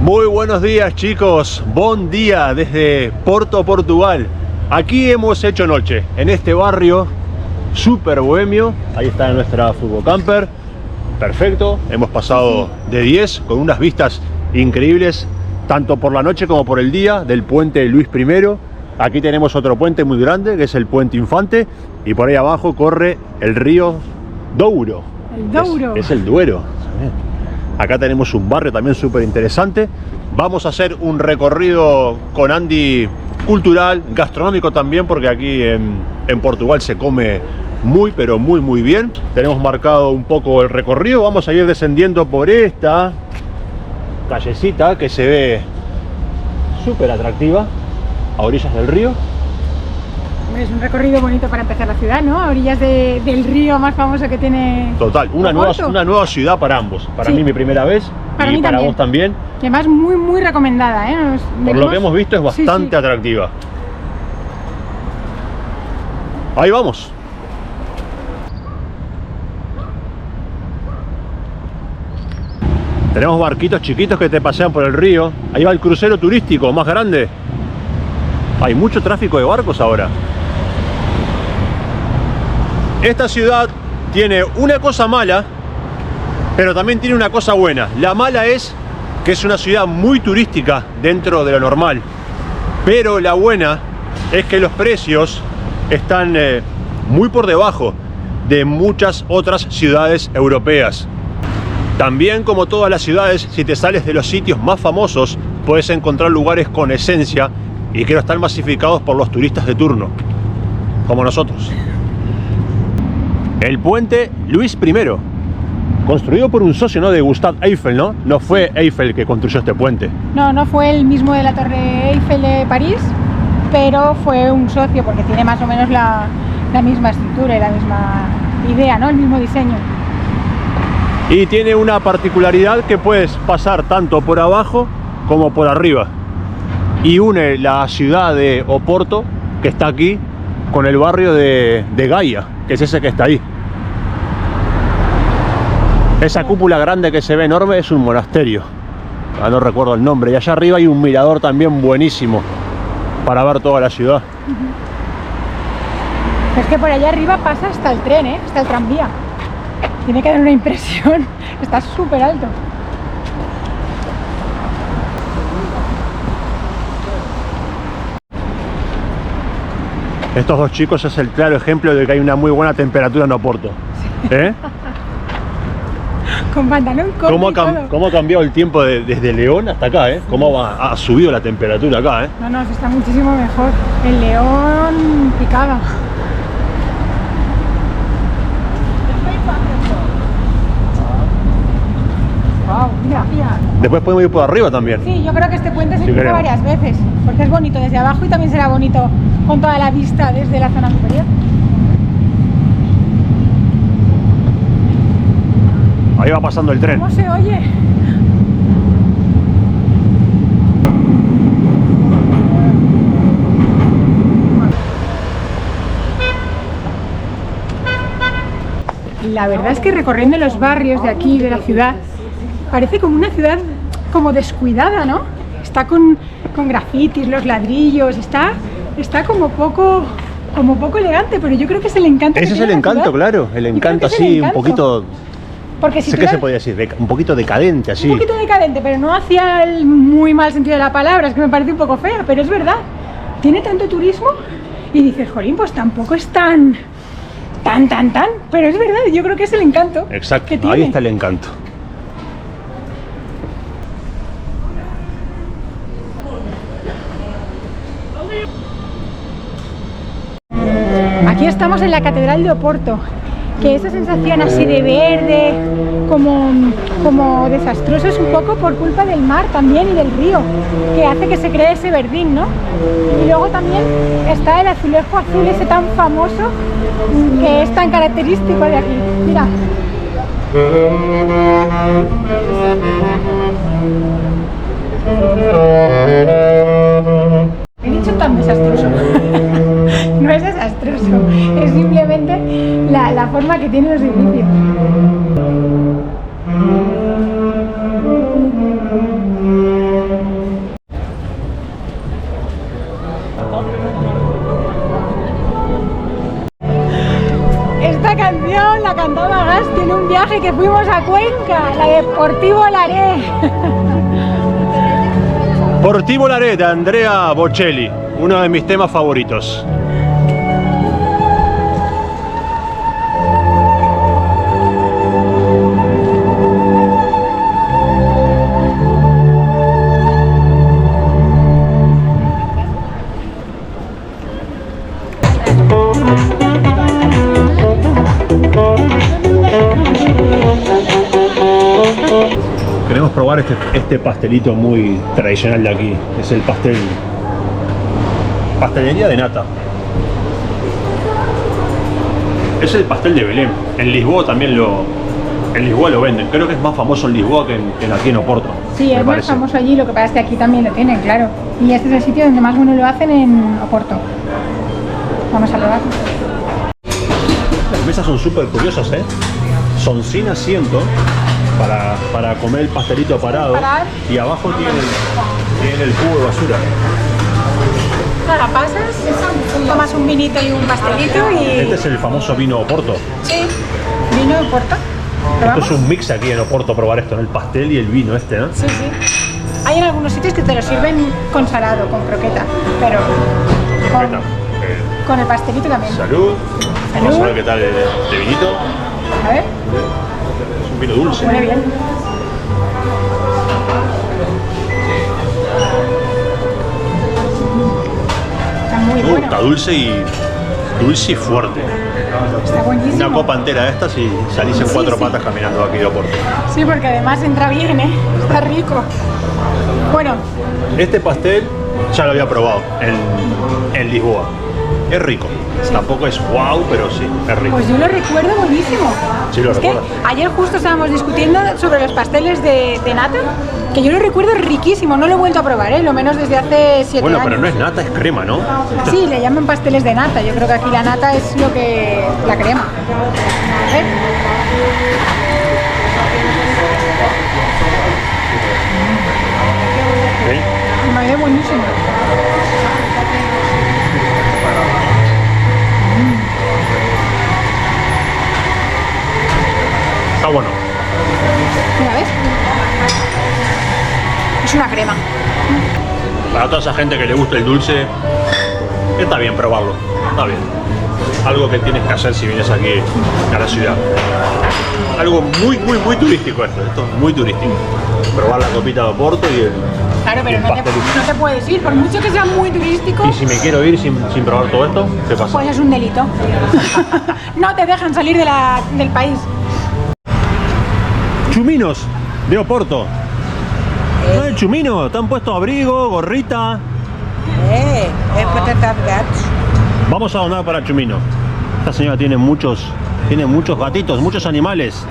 Muy buenos días, chicos, buen día desde Porto, Portugal. Aquí hemos hecho noche, en este barrio súper bohemio. Ahí está nuestra furgo camper, perfecto. Hemos pasado de 10 con unas vistas increíbles, tanto por la noche como por el día, del puente Luis I. Aquí tenemos otro puente muy grande, que es el puente Infante, y por ahí abajo corre el río Douro. El Douro. Es el Duero. Acá tenemos un barrio también súper interesante. Vamos a hacer un recorrido con Andy cultural, gastronómico también, porque aquí en Portugal se come muy, pero muy bien. Tenemos marcado un poco el recorrido. Vamos a ir descendiendo por esta callecita que se ve súper atractiva a orillas del río. Es un recorrido bonito para empezar la ciudad, ¿no? A orillas del río más famoso que tiene. Total, una nueva ciudad para ambos. Para mí mi primera vez, para y para vos también. Y además muy recomendada, ¿eh? Por lo que hemos visto es bastante atractiva. Ahí vamos. Tenemos barquitos chiquitos que te pasean por el río. Ahí va el crucero turístico más grande. Hay mucho tráfico de barcos ahora. Esta ciudad tiene una cosa mala, pero también tiene una cosa buena. La mala es que es una ciudad muy turística dentro de lo normal. Pero la buena es que los precios están muy por debajo de muchas otras ciudades europeas. También, como todas las ciudades, si te sales de los sitios más famosos, puedes encontrar lugares con esencia y que no están masificados por los turistas de turno, como nosotros. El puente Luis I, construido por un socio, ¿no?, de Gustave Eiffel, ¿no? No fue Eiffel que construyó este puente. No fue el mismo de la Torre Eiffel de París, pero fue un socio, porque tiene más o menos la misma estructura y la misma idea, ¿no? El mismo diseño. Y tiene una particularidad que puedes pasar tanto por abajo como por arriba. Y une la ciudad de Oporto, que está aquí, con el barrio de Gaia, que es ese que está ahí. Esa cúpula grande que se ve enorme es un monasterio. No recuerdo el nombre. Y allá arriba hay un mirador también buenísimo para ver toda la ciudad. Es que por allá arriba pasa hasta el tren, hasta el tranvía. Tiene que dar una impresión. Está súper alto. Estos dos chicos es el claro ejemplo de que hay una muy buena temperatura en Oporto. Sí. Con pantalón corto. ¿Cómo ha cambiado el tiempo desde León hasta acá? ¿Cómo ha subido la temperatura acá? No, está muchísimo mejor. En León picaba. Wow, mira. Después podemos ir por arriba también. Sí, yo creo que este puente se cruza varias veces, porque es bonito desde abajo y también será bonito con toda la vista desde la zona superior. Ahí va pasando el tren. ¿Cómo se oye? La verdad es que recorriendo los barrios de aquí, de la ciudad, parece como una ciudad como descuidada, ¿no? Está con grafitis, los ladrillos, está como poco elegante, pero yo creo que es el encanto. Ese es el encanto, claro, el encanto así, un poquito. Porque si ¿qué se podría decir? Un poquito decadente, así. Un poquito decadente, pero no hacia el muy mal sentido de la palabra, es que me parece un poco fea, pero es verdad. Tiene tanto turismo y dices, jolín, pues tampoco es tan, pero es verdad, yo creo que es el encanto. Exacto, que tiene. Ahí está el encanto. Aquí estamos en la Catedral de Oporto, que esa sensación así de verde, como desastroso, es un poco por culpa del mar también y del río, que hace que se cree ese verdín, ¿no? Y luego también está el azulejo azul ese tan famoso, que es tan característico de aquí. Mira. He dicho tan desastroso. No es desastroso, es simplemente la forma que tienen los edificios. viaje que fuimos a Cuenca, la de Portivo Laré. Portivo Laré de Andrea Bocelli, uno de mis temas favoritos. Queremos probar este pastelito muy tradicional de aquí. Es el pastelería de nata. Es el pastel de Belém. En Lisboa también en Lisboa lo venden. Creo que es más famoso en Lisboa que aquí en Oporto. Sí, es más famoso allí, lo que pasa es que aquí también lo tienen, claro. Y este es el sitio donde más bueno lo hacen, en Oporto. Vamos a probar. Las mesas son súper curiosas, ¿eh? Son sin asiento para comer el pastelito parado. Y abajo tienen el cubo de basura. Nada, pasas, tomas un vinito y un pastelito y... Este es el famoso vino Oporto. Sí, vino de Oporto. Esto es un mix aquí en Oporto, probar esto, ¿no? El pastel y el vino este, ¿no? Sí, sí. Hay en algunos sitios que te lo sirven con salado, con croqueta, pero con el pastelito también. Salud. Vamos a ver qué tal este vinito. A ver. Es un vino dulce. Huele bien. Está muy bueno. Está dulce y fuerte. Está buenísimo. Una copa entera de estas y salís en cuatro patas caminando aquí de Oporto. Sí, porque además entra bien, ¿eh? Está rico. Bueno. Este pastel ya lo había probado en Lisboa. Es rico. Sí. Tampoco es wow, pero sí, es rico. Pues yo lo recuerdo buenísimo. Sí, lo recuerdo. Que ayer justo estábamos discutiendo sobre los pasteles de nata, que yo lo recuerdo riquísimo. No lo he vuelto a probar, lo menos desde hace 7 años. Bueno, pero no es nata, es crema, ¿no? Sí, le llaman pasteles de nata. Yo creo que aquí la nata es la crema. A ver. ¿Sí? Me ve buenísimo. Está bueno. Mira, ¿ves? Es una crema. Para toda esa gente que le gusta el dulce, está bien probarlo. Está bien. Algo que tienes que hacer si vienes aquí a la ciudad. Algo muy turístico esto es muy turístico. Probar la copita de Oporto y el Claro, pero no te puedes ir, por mucho que sea muy turístico. ¿Y si me quiero ir sin probar todo esto? ¿Qué pasa? Pues es un delito. No te dejan salir del país. Chuminos de Oporto. ¿No hay chumino? ¿Te han puesto abrigo, gorrita? Es para tratar gatos. Vamos a donar para Chumino. Esta señora tiene muchos gatitos, muchos animales.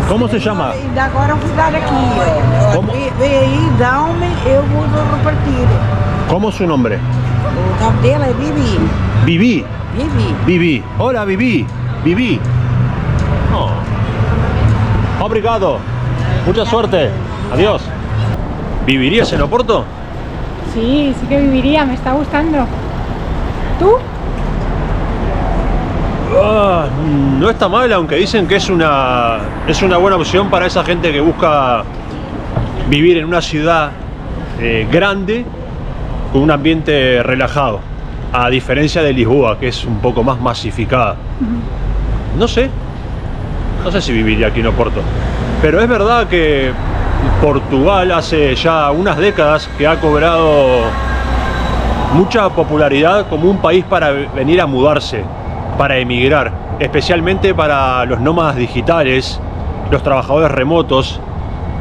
¿Cómo se llama? E agora eu vou dar aqui, ó. Como? Vem aí, dá-me, eu vou repartir. ¿Cómo es su nombre? O nome dela é Bibi. Vivi. Bibi. Vivi. Hola, Vivi. Vivi. Oh. Obrigado. Mucha suerte. Adiós. ¿Vivirías en Oporto? Sí, sí que viviría, me está gustando. ¿Tú? No está mal, aunque dicen que es una buena opción para esa gente que busca vivir en una ciudad grande con un ambiente relajado, a diferencia de Lisboa, que es un poco más masificada. No sé si viviría aquí en Oporto, pero es verdad que Portugal hace ya unas décadas que ha cobrado mucha popularidad como un país para venir a mudarse, para emigrar, especialmente para los nómadas digitales, los trabajadores remotos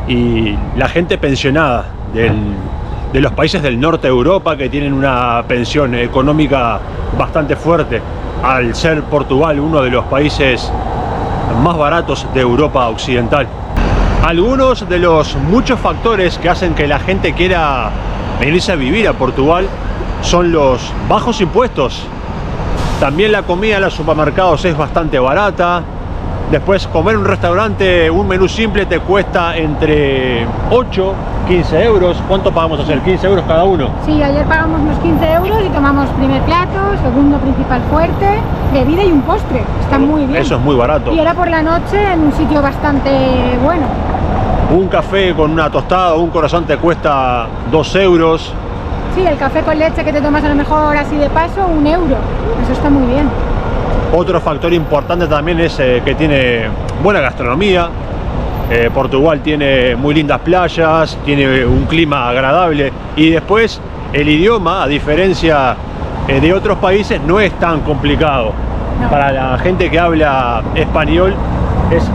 y la gente pensionada de los países del norte de Europa, que tienen una pensión económica bastante fuerte, al ser Portugal uno de los países más baratos de Europa occidental. Algunos de los muchos factores que hacen que la gente quiera venirse a vivir a Portugal son los bajos impuestos. También la comida en los supermercados es bastante barata. Después, comer en un restaurante, un menú simple te cuesta entre 8, 15 euros. ¿Cuánto pagamos a hacer? 15 euros cada uno. Sí, ayer pagamos unos 15 euros y tomamos primer plato, segundo principal fuerte, bebida y un postre. Está muy bien. Eso es muy barato. Y era por la noche en un sitio bastante bueno. Un café con una tostada o un croissant te cuesta 2 euros. Sí, el café con leche que te tomas a lo mejor así de paso, 1 euro. Eso está muy bien. Otro factor importante también es que tiene buena gastronomía. Portugal tiene muy lindas playas, tiene un clima agradable y después el idioma, a diferencia de otros países, no es tan complicado. No. Para la gente que habla español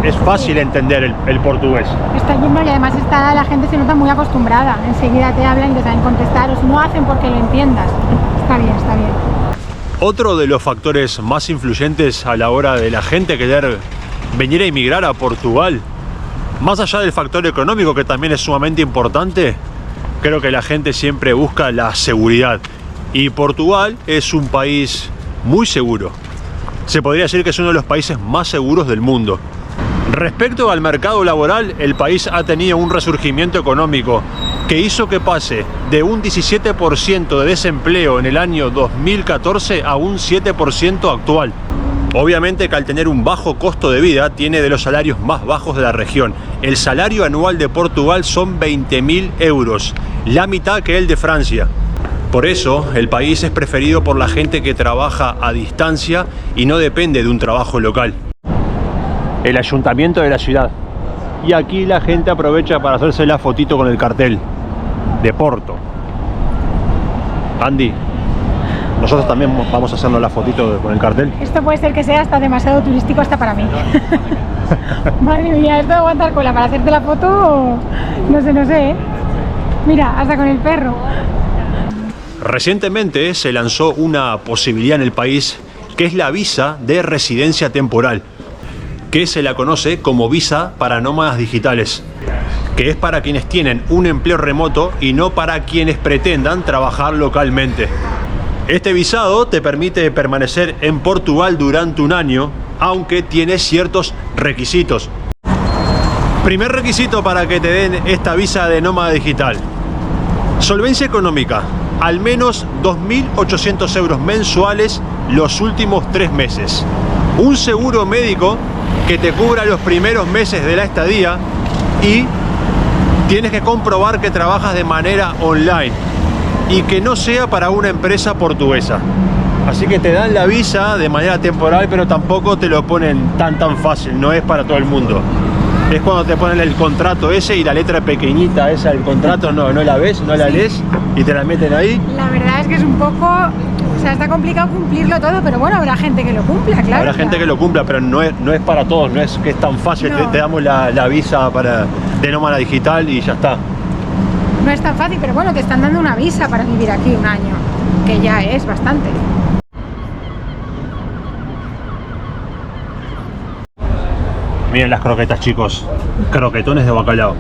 es fácil entender el portugués. Está lleno y además la gente se nota muy acostumbrada. Enseguida te hablan y te saben contestar, o si no hacen porque lo entiendas. Está bien, está bien. Otro de los factores más influyentes a la hora de la gente querer venir a emigrar a Portugal, más allá del factor económico, que también es sumamente importante, creo que la gente siempre busca la seguridad. Y Portugal es un país muy seguro. Se podría decir que es uno de los países más seguros del mundo. Respecto al mercado laboral, el país ha tenido un resurgimiento económico que hizo que pase de un 17% de desempleo en el año 2014 a un 7% actual. Obviamente que al tener un bajo costo de vida, tiene de los salarios más bajos de la región. El salario anual de Portugal son 20.000 euros, la mitad que el de Francia. Por eso, el país es preferido por la gente que trabaja a distancia y no depende de un trabajo local. El ayuntamiento de la ciudad. Y aquí la gente aprovecha para hacerse la fotito con el cartel de Porto. Andy, nosotros también vamos a hacernos la fotito con el cartel. Esto puede ser que sea hasta demasiado turístico hasta para mí. Madre mía, esto de aguantar cola para hacerte la foto, no sé, ¿eh? Mira, hasta con el perro. Recientemente se lanzó una posibilidad en el país que es la visa de residencia temporal, que se la conoce como visa para nómadas digitales, que es para quienes tienen un empleo remoto y no para quienes pretendan trabajar localmente. Este visado te permite permanecer en Portugal durante un año, aunque tiene ciertos requisitos. Primer requisito para que te den esta visa de nómada digital: solvencia económica, al menos 2.800 euros mensuales los últimos 3 meses. Un seguro médico que te cubra los primeros meses de la estadía y tienes que comprobar que trabajas de manera online y que no sea para una empresa portuguesa. Así que te dan la visa de manera temporal, pero tampoco te lo ponen tan fácil, no es para todo el mundo. Es cuando te ponen el contrato ese y la letra pequeñita esa del contrato no la ves, no la lees y te la meten ahí. La verdad es que es un poco, o sea, está complicado cumplirlo todo, pero bueno, habrá gente que lo cumpla, claro. Habrá gente que lo cumpla, pero no es para todos, no es que es tan fácil. No. Te damos la visa de nómada digital y ya está. No es tan fácil, pero bueno, te están dando una visa para vivir aquí un año, que ya es bastante. Miren las croquetas, chicos, croquetones de bacalao.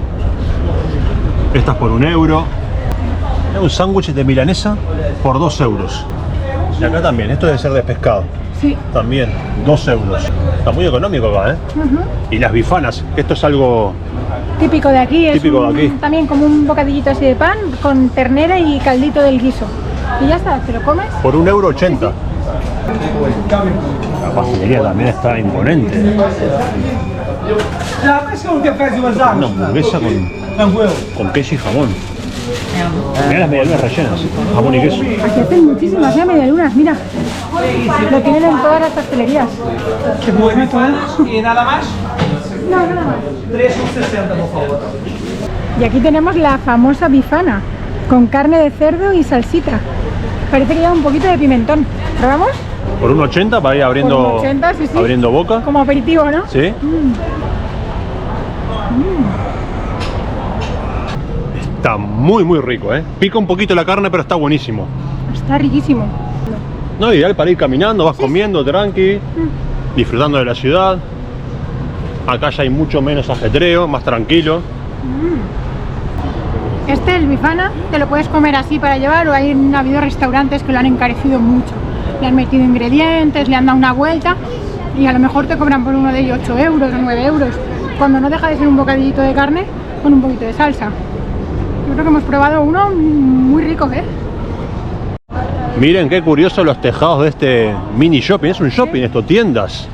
Estas por 1 euro. Un sándwich de milanesa por 2 euros. Y acá también, esto debe ser de pescado. Sí. También, 2 euros. Está muy económico acá, ¿eh? Y las bifanas, que esto es algo típico de aquí. Típico de aquí. También como un bocadillito así de pan con ternera y caldito del guiso. Y ya está, te lo comes. Por 1,80 euro. La pastelería también está imponente. Una hamburguesa con queso y jamón. Mira las medialunas rellenas, jamón y queso. Aquí hacen muchísimas medialunas, mira. Lo tienen en todas las pastelerías. ¿Y nada más? No, nada más. 3,60 por favor. Y aquí tenemos la famosa bifana, con carne de cerdo y salsita. Parece que lleva un poquito de pimentón. ¿Probamos? Por 1,80 para ir abriendo, Por 1,80, sí, sí. abriendo boca. Como aperitivo, ¿no? Sí. Está muy rico, ¿eh? Pica un poquito la carne, pero está buenísimo. Está riquísimo. No, ideal para ir caminando, vas comiendo tranqui, disfrutando de la ciudad. Acá ya hay mucho menos ajetreo, más tranquilo. El bifana, te lo puedes comer así para llevar, o ha habido restaurantes que lo han encarecido mucho. Le han metido ingredientes, le han dado una vuelta y a lo mejor te cobran por uno de ellos 8 euros o 9 euros, cuando no deja de ser un bocadillito de carne con un poquito de salsa. Yo creo que hemos probado uno muy rico, ¿eh? Miren qué curioso los tejados de este mini shopping. Es un shopping esto, tiendas.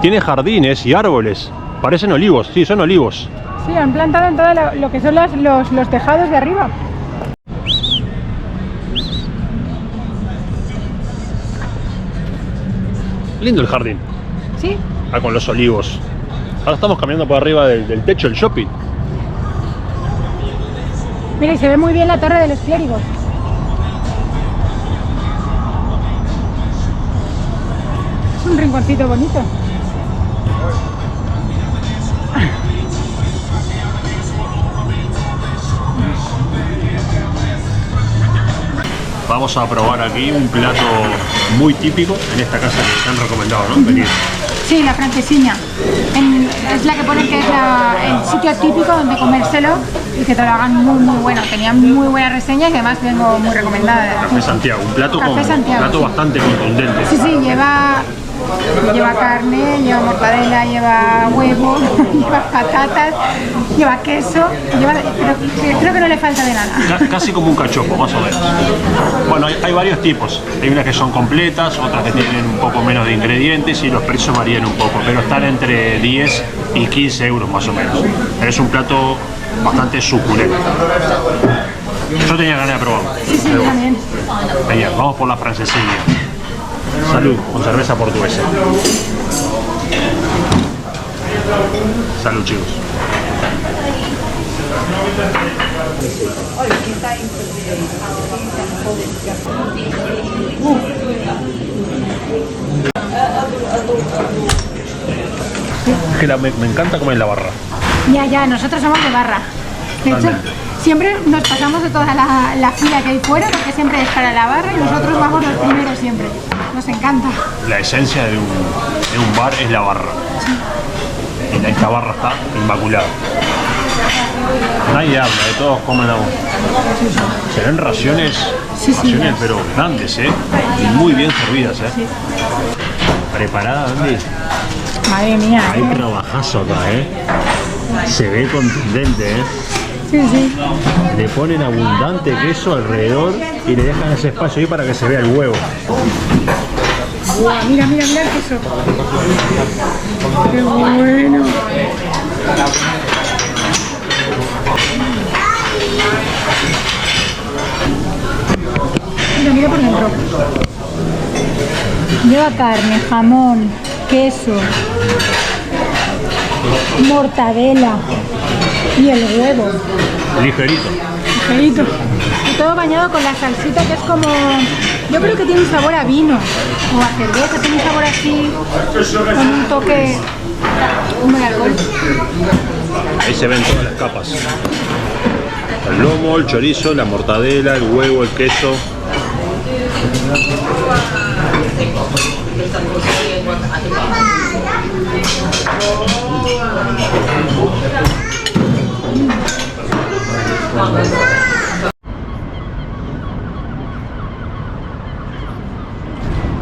Tiene jardines y árboles. Parecen olivos, sí, son olivos. Sí, han plantado en todo lo que son los tejados de arriba. Lindo el jardín. Sí. Ah, con los olivos. Ahora estamos caminando por arriba del techo del shopping. Mira, y se ve muy bien la torre de los clérigos. Es un rinconcito bonito. Vamos a probar aquí un plato muy típico en esta casa que te han recomendado, ¿no? Venir. Sí, la francesiña. Es la que ponen que es el sitio típico donde comérselo y que te lo hagan muy bueno. Tenía muy buenas reseñas y además vengo muy recomendada. Café Santiago, un plato, plato bastante contundente. Sí, lleva carne, lleva mortadela, lleva huevo, lleva patatas, lleva queso, pero creo que no le falta de nada. Casi como un cachopo, más o menos. Bueno, hay varios tipos. Hay unas que son completas, otras que tienen un poco menos de ingredientes y los precios varían un poco, pero están entre 10 y 15 euros más o menos. Pero es un plato bastante suculento. Yo tenía ganas de probarlo. Sí, yo también. Venga, vamos por la francesilla. Salud, con cerveza portuguesa. Salud, chicos. Que me encanta comer la barra. Ya, nosotros somos de barra. De hecho, siempre nos pasamos de toda la fila que hay fuera porque siempre es para la barra y nosotros vamos los primeros siempre. Nos encanta. La esencia de un bar es la barra. Sí. Y esta barra está inmaculada. Nadie habla, de todos comen agua. Serán raciones, raciones pero grandes, y muy bien servidas, Sí. ¿Preparada, Andy? Madre mía, Hay trabajazo acá, Se ve contundente, Sí. Le ponen abundante queso alrededor y le dejan ese espacio ahí para que se vea el huevo. Mira el queso. Qué bueno. Mira por dentro. Lleva carne, jamón, queso, mortadela y el huevo. Ligerito. Y todo bañado con la salsita que es como... Yo creo que tiene un sabor a vino o a cerveza, tiene un sabor así, con un toque como de alcohol. Ahí se ven todas las capas. El lomo, el chorizo, la mortadela, el huevo, el queso.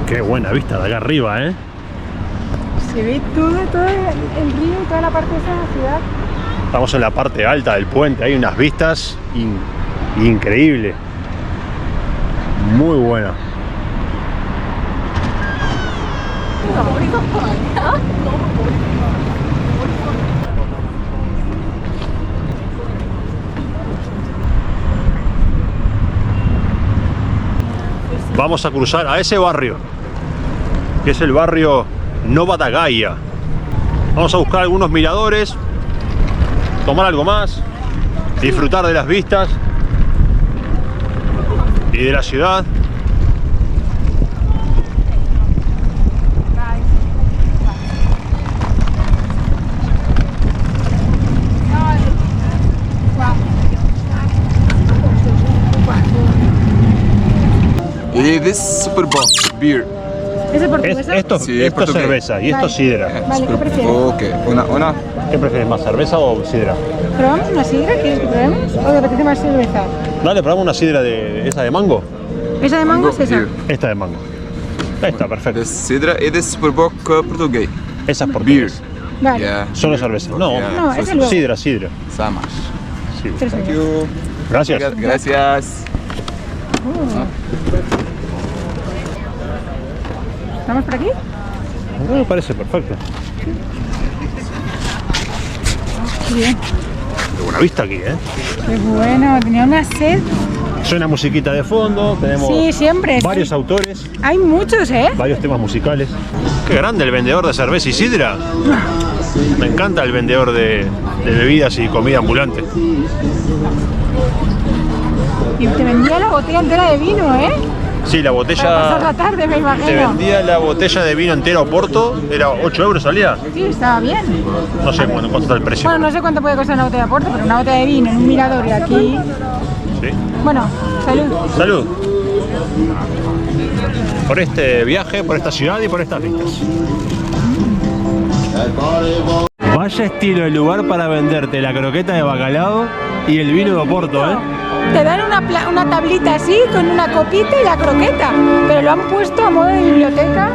Qué buena vista de acá arriba, Se ve todo el río y toda la parte de esa ciudad. Estamos en la parte alta del puente, hay unas vistas increíbles. Muy buena. Vamos a cruzar a ese barrio, que es el barrio Nova da Gaia. Vamos a buscar algunos miradores, tomar algo más, disfrutar de las vistas y de la ciudad. Y this Superbox beer. ¿Es de portuguesa? Esto Sí, es portugués. cerveza y esto es sidra. Vale, ¿qué prefieres? Ok, una. ¿Qué prefieres, más cerveza o sidra? ¿Probamos una sidra? ¿Quieres que probemos? ¿O te apetece más cerveza? Dale, probamos una sidra de esa de mango. ¿Esa de mango es esa? beer. Esta de mango. Está perfecto. This Sidra y this Superbox portugués. Esa es Beer. portuguesa. Vale. Yeah. Solo cerveza. No, Yeah. No, ese luego. sidra. Sama. Sí. Tres Thank euros. you. Gracias. Gracias. ¿Estamos por aquí? Me parece perfecto. Qué bien. Qué buena vista aquí, ¿eh? Qué bueno, tenía una sed. Suena musiquita de fondo, tenemos Sí, siempre. varios autores, Hay muchos, ¿eh? varios temas musicales. Qué grande el vendedor de cerveza y sidra. Me encanta el vendedor de bebidas y comida ambulante. Y te vendía la botella entera de vino, ¿eh? Sí, la Para pasar la botella... tarde, me Te imagino. vendía la botella de vino entero Porto, era 8 euros salía. Sí, estaba bien. No sé cuánto está el precio. Bueno, no sé cuánto puede costar una botella de Porto, pero una botella de vino en un mirador y aquí... Sí. Bueno, salud. Salud. Por este viaje, por esta ciudad y por estas vistas. Vaya estilo el lugar para venderte la croqueta de bacalao y el vino de Oporto, ¿eh? Te dan una tablita así, con una copita y la croqueta, pero lo han puesto a modo de biblioteca.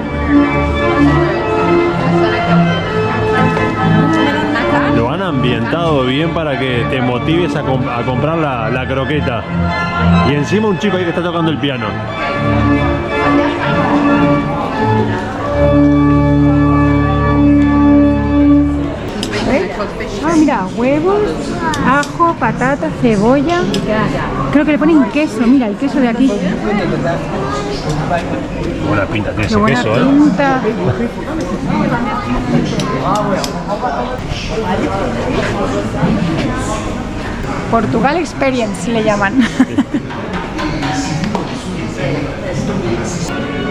Lo han ambientado bien para que te motives a comprar la croqueta. Y encima un chico ahí que está tocando el piano. Ah, mira, huevos, ajo, patata, cebolla. Creo que le ponen queso, mira, el queso de aquí. Buena pinta tiene Qué ese buena queso, ¿eh? pinta. Portugal Experience le llaman.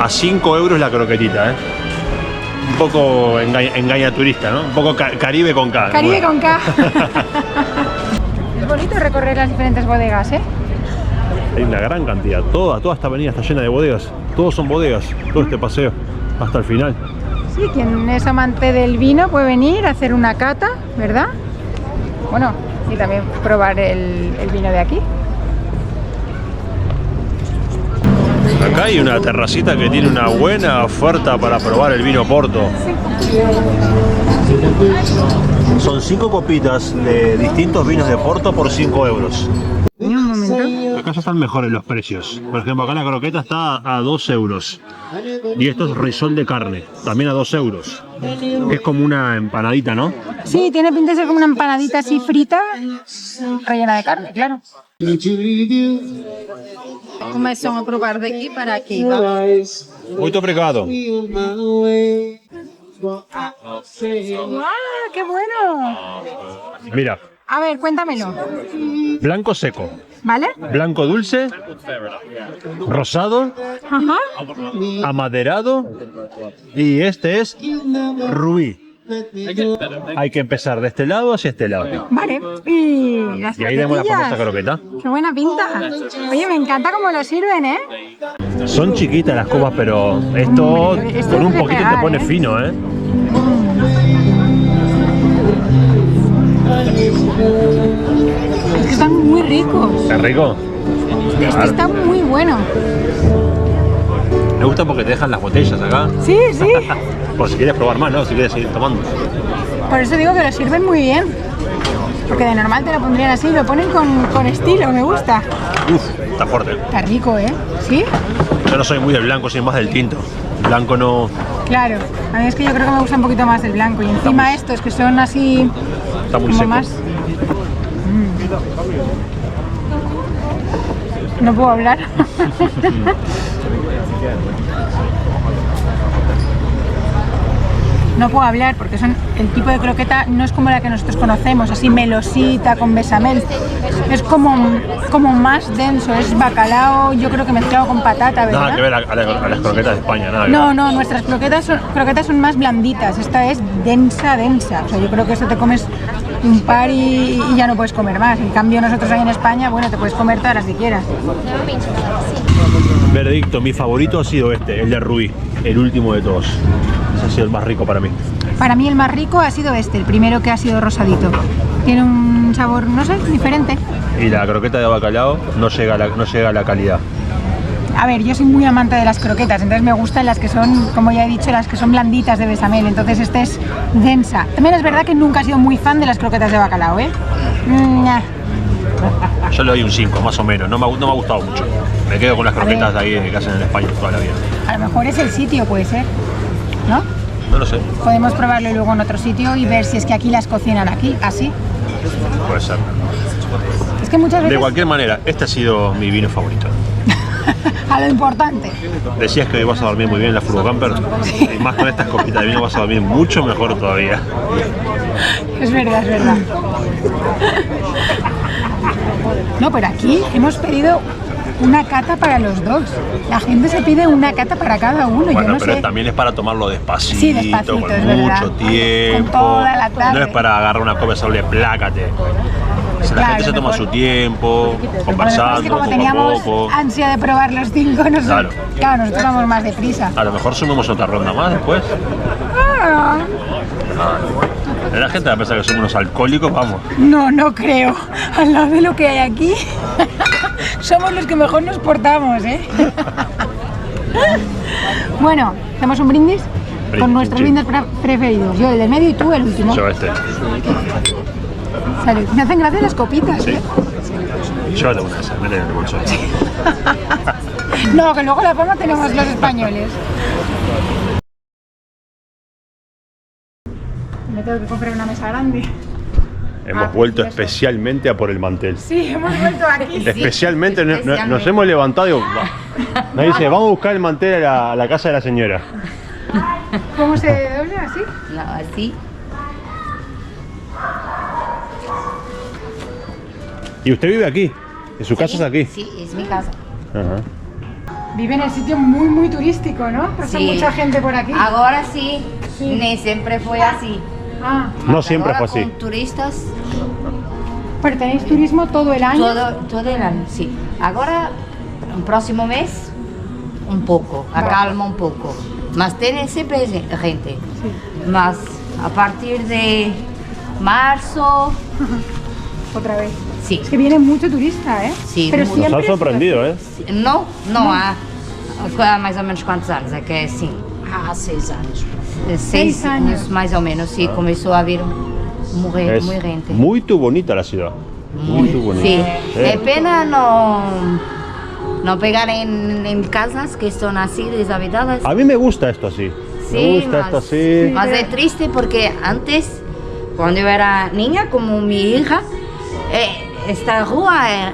A 5 euros la croquetita, ¿eh? Un poco engaña turista, ¿no? Un poco Caribe con K. Caribe Bueno. con K. Es bonito recorrer las diferentes bodegas, ¿eh? Hay una gran cantidad, toda esta avenida está llena de bodegas. Todos son bodegas, todo este paseo, hasta el final. Sí, quien es amante del vino puede venir a hacer una cata, ¿verdad? Bueno, y también probar el vino de aquí. Acá hay una terracita que tiene una buena oferta para probar el vino Porto. Son 5 copitas de distintos vinos de Porto por 5 euros. Un momento. Acá ya están mejores los precios. Por ejemplo, acá la croqueta está a 2 euros. Y esto es risol de carne, también a 2 euros. Es como una empanadita, ¿no? Sí, tiene pinta de ser como una empanadita así frita, rellena de carne, claro. Começam a provar daqui para aqui. Muito obrigado. ¡Guau! ¡Qué bueno! Mira, A ver, cuéntamelo, blanco seco, ¿vale? blanco dulce, rosado, Ajá. amaderado y este es rubí. Hay que empezar de este lado hacia este lado. Vale. Y las Y ahí tenemos la famosa croquetillas. croqueta. ¡Qué buena pinta! Oye, me encanta cómo lo sirven, ¿eh? Son chiquitas las copas, pero esto Esto con un es de poquito pegar, te pone ¿eh? fino, ¿eh? Es que están muy ricos. ¿Está rico? Este está muy bueno. Me gusta porque te dejan las botellas acá. Sí, sí. Por si quieres probar más, ¿no? Si quieres seguir tomando. Por eso digo que lo sirven muy bien. Porque de normal te lo pondrían así, lo ponen con estilo, me gusta. Uf, está fuerte. Está rico, ¿eh? ¿Sí? Yo no soy muy del blanco, soy más del tinto. El blanco no... Claro. A mí es que yo creo que me gusta un poquito más el blanco. Y encima muy- estos que son así Está muy como seco. más... No puedo hablar. No puedo hablar porque son el tipo de croqueta no es como la que nosotros conocemos, así melosita con bechamel. Es como más denso, es bacalao, yo creo que mezclado con patata, ¿verdad? Nada que ver a las croquetas de España, nada que No, ver. no, nuestras croquetas son más blanditas, esta es densa. O sea, yo creo que esto te comes un par y ya no puedes comer más. En cambio nosotros ahí en España, bueno, te puedes comer todas las que quieras. Veredicto, mi favorito ha sido este, el de rubí, el último de todos. Ese ha sido el más rico para mí. Para mí el más rico ha sido este, el primero que ha sido rosadito. Tiene un sabor, no sé, diferente. Y la croqueta de bacalao no llega a la calidad. A ver, yo soy muy amante de las croquetas, entonces me gustan las que son, como ya he dicho, las que son blanditas de bechamel, entonces esta es densa. También es verdad que nunca he sido muy fan de las croquetas de bacalao, ¿eh? Nah. Yo le doy un 5, más o menos. No me ha gustado mucho. Me quedo con las croquetas de ahí que hacen en España toda la vida. A lo mejor es el sitio, puede ser, ¿no? No lo sé. Podemos probarlo luego en otro sitio y ver si es que aquí las cocinan aquí, así. Puede ser. Es que muchas veces... De cualquier manera, este ha sido mi vino favorito. A lo importante. Decías que hoy vas a dormir muy bien en la Furgo Camper. Y más con estas copitas de vino vas a dormir mucho mejor todavía. Es verdad, es verdad. No, pero aquí hemos pedido una cata para los dos. La gente se pide una cata para cada uno. Bueno, yo no pero sé. también es para tomarlo despacito, Sí, despacito, con es mucho verdad. tiempo. Con toda la tarde. No es para agarrar una copa y solo plácate. La Claro, gente se toma mejor. su tiempo, Bueno, conversando, es que como poco a teníamos poco. ansia de probar los 5, Claro. claro, nosotros vamos más deprisa. A lo mejor sumamos otra ronda más después. Ah, La gente va a pensar que somos unos alcohólicos, vamos. no, no creo. Al lado de lo que hay aquí, somos los que mejor nos portamos, ¿eh? Bueno, ¿hacemos un brindis? Con nuestros sí. brindis preferidos. Yo el del medio y tú el último. Yo este. Salud. Me hacen gracia las copitas, Sí. ¿eh? Llévate una de esas, métela en el bolso. No, que luego la fama tenemos los españoles. Me tengo que comprar una mesa grande. Hemos vuelto especialmente a por el mantel. Sí, hemos vuelto aquí. Especialmente nos hemos levantado y nos dice, vamos a buscar el mantel a la casa de la señora. ¿Cómo se dobla así? No, así. ¿Y usted vive aquí? ¿Y su casa es aquí? Sí, es mi casa. Ajá. Vive en el sitio muy, muy turístico, ¿no? Pasa Sí. mucha gente por aquí. Ahora sí, ni siempre fue así. Ah, No siempre fue Ahora así. con turistas pero tenéis turismo todo el año. todo el año, sí. Ahora, el próximo mes, un poco, acalma un poco. Mas tiene siempre gente. Mas a partir de marzo, Otra vez. sí. Es que viene mucho turista, ¿eh? Sí, pero mucho. Nos siempre ha sorprendido, ¿eh? Não há mais ou menos quantos anos? É que é assim? Há 6 anos. 6 anos. anos mais ou menos, sim, começou a vir Es muita gente. muy bonita la ciudad. Muy bonita. Sí, é pena não pegar em casas que estão assim deshabitadas. A mí me gusta esto así. Me Sí, gusta esto así. mas é triste porque antes, quando eu era niña, como minha hija, esta rua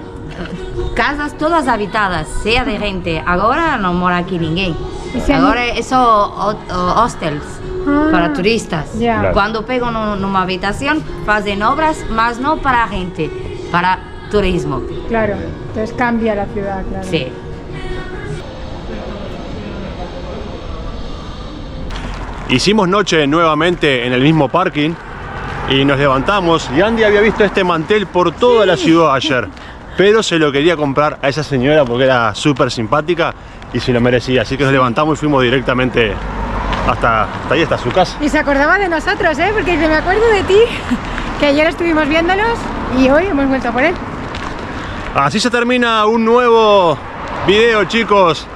casas todas habitadas, cheia de gente. Agora não mora aqui ninguém. E se Agora é só hostels para turistas. Ya. Claro. Quando pegam numa habitação, fazem obras, mas não para a gente, para turismo. Claro, entonces cambia la ciudad, claro. Sí. Hicimos noche nuevamente en el mismo parking y nos levantamos y Andy había visto este mantel por toda la ciudad ayer, pero se lo quería comprar a esa señora porque era súper simpática y se lo merecía, así que nos levantamos y fuimos directamente hasta ahí, hasta su casa. Y se acordaba de nosotros, ¿eh? Porque dice, me acuerdo de ti, que ayer estuvimos viéndolos y hoy hemos vuelto por él. Así se termina un nuevo video, chicos.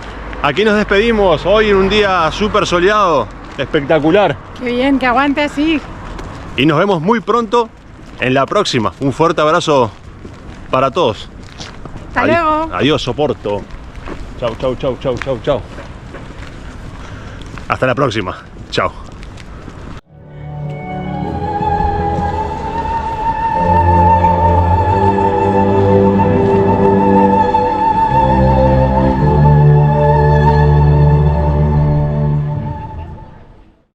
Aquí nos despedimos hoy en un día súper soleado, espectacular. Qué bien, que aguante así. Y nos vemos muy pronto en la próxima. Un fuerte abrazo para todos. Hasta luego. Adiós, Soporto. Chau, chau, chau, chau, chau, chau. Hasta la próxima. Chao.